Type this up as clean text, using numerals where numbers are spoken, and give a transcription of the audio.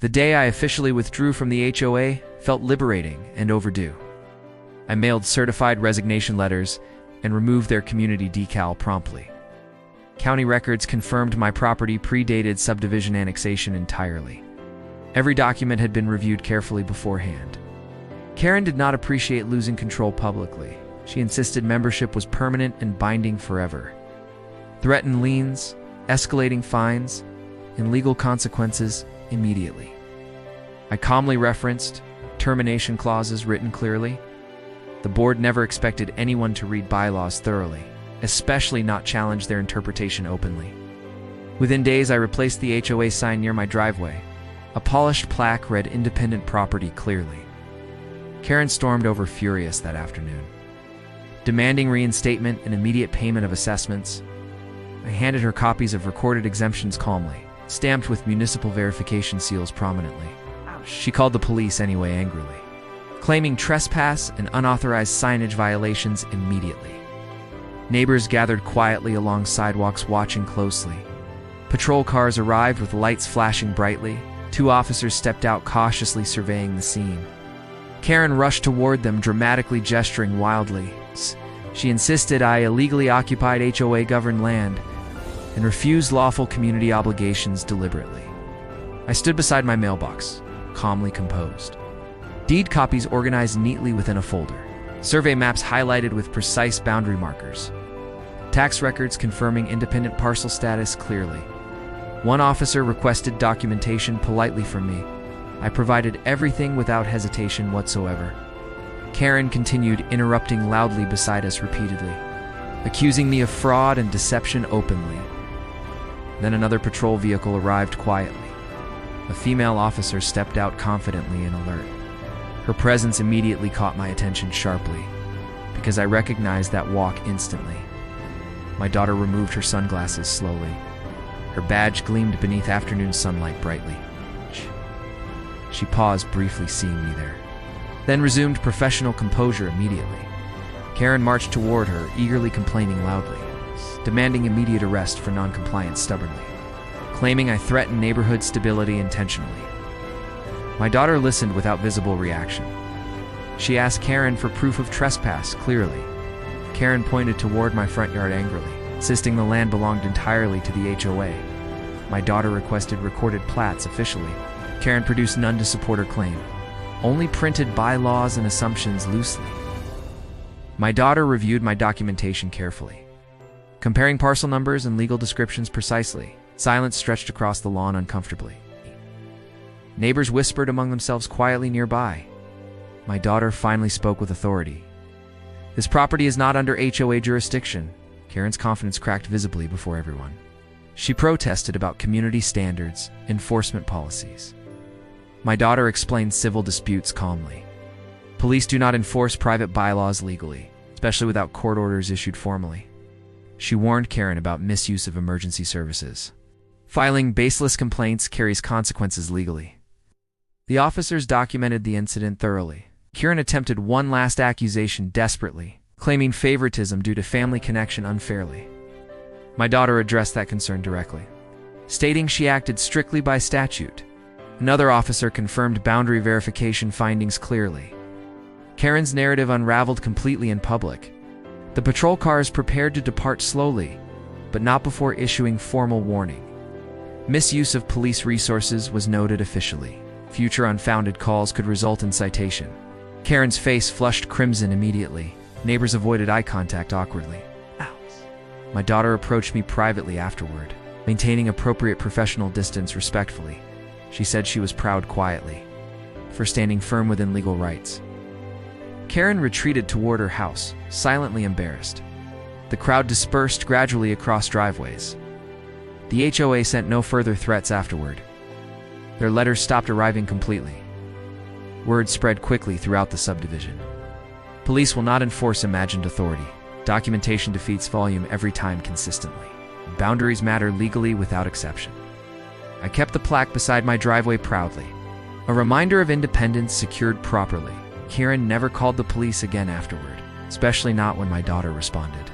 The day I officially withdrew from the HOA felt liberating and overdue. I mailed certified resignation letters and removed their community decal promptly. County records confirmed my property predated subdivision annexation entirely. Every document had been reviewed carefully beforehand. Karen did not appreciate losing control publicly. She insisted membership was permanent and binding forever. Threatened liens, escalating fines, and legal consequences immediately. I calmly referenced termination clauses written clearly. The board never expected anyone to read bylaws thoroughly, especially not challenge their interpretation openly. Within days, I replaced the HOA sign near my driveway. A polished plaque read "Independent Property" clearly. Karen stormed over furious that afternoon, demanding reinstatement and immediate payment of assessments. I handed her copies of recorded exemptions calmly, stamped with municipal verification seals prominently. She called the police anyway angrily, claiming trespass and unauthorized signage violations immediately. Neighbors gathered quietly along sidewalks watching closely. Patrol cars arrived with lights flashing brightly. 2 officers stepped out cautiously surveying the scene. Karen rushed toward them, dramatically gesturing wildly. She insisted I illegally occupied HOA-governed land and refused lawful community obligations deliberately. I stood beside my mailbox, calmly composed. Deed copies organized neatly within a folder. Survey maps highlighted with precise boundary markers. Tax records confirming independent parcel status clearly. One officer requested documentation politely from me. I provided everything without hesitation whatsoever. Karen continued interrupting loudly beside us repeatedly, accusing me of fraud and deception openly. Then another patrol vehicle arrived quietly. A female officer stepped out confidently and alert. Her presence immediately caught my attention sharply, because I recognized that walk instantly. My daughter removed her sunglasses slowly. Her badge gleamed beneath afternoon sunlight brightly. She paused briefly, seeing me there, then resumed professional composure immediately. Karen marched toward her, eagerly complaining loudly, demanding immediate arrest for noncompliance stubbornly, claiming I threatened neighborhood stability intentionally. My daughter listened without visible reaction. She asked Karen for proof of trespass clearly. Karen pointed toward my front yard angrily, insisting the land belonged entirely to the HOA. My daughter requested recorded plats officially. Karen produced none to support her claim, only printed bylaws and assumptions loosely. My daughter reviewed my documentation carefully, comparing parcel numbers and legal descriptions precisely. Silence stretched across the lawn uncomfortably. Neighbors whispered among themselves quietly nearby. My daughter finally spoke with authority. "This property is not under HOA jurisdiction." Karen's confidence cracked visibly before everyone. She protested about community standards, enforcement policies. My daughter explained civil disputes calmly. Police do not enforce private bylaws legally, especially without court orders issued formally. She warned Karen about misuse of emergency services. Filing baseless complaints carries consequences legally. The officers documented the incident thoroughly. Karen attempted one last accusation desperately, claiming favoritism due to family connection unfairly. My daughter addressed that concern directly, stating she acted strictly by statute. Another officer confirmed boundary verification findings clearly. Karen's narrative unraveled completely in public. The patrol cars prepared to depart slowly, but not before issuing formal warning. Misuse of police resources was noted officially. Future unfounded calls could result in citation. Karen's face flushed crimson immediately. Neighbors avoided eye contact awkwardly. My daughter approached me privately afterward, maintaining appropriate professional distance respectfully. She said she was proud quietly for standing firm within legal rights. Karen retreated toward her house, silently embarrassed. The crowd dispersed gradually across driveways. The HOA sent no further threats afterward. Their letters stopped arriving completely. Word spread quickly throughout the subdivision. Police will not enforce imagined authority. Documentation defeats volume every time consistently. Boundaries matter legally without exception. I kept the plaque beside my driveway proudly, a reminder of independence secured properly. Karen never called the police again afterward, especially not when my daughter responded.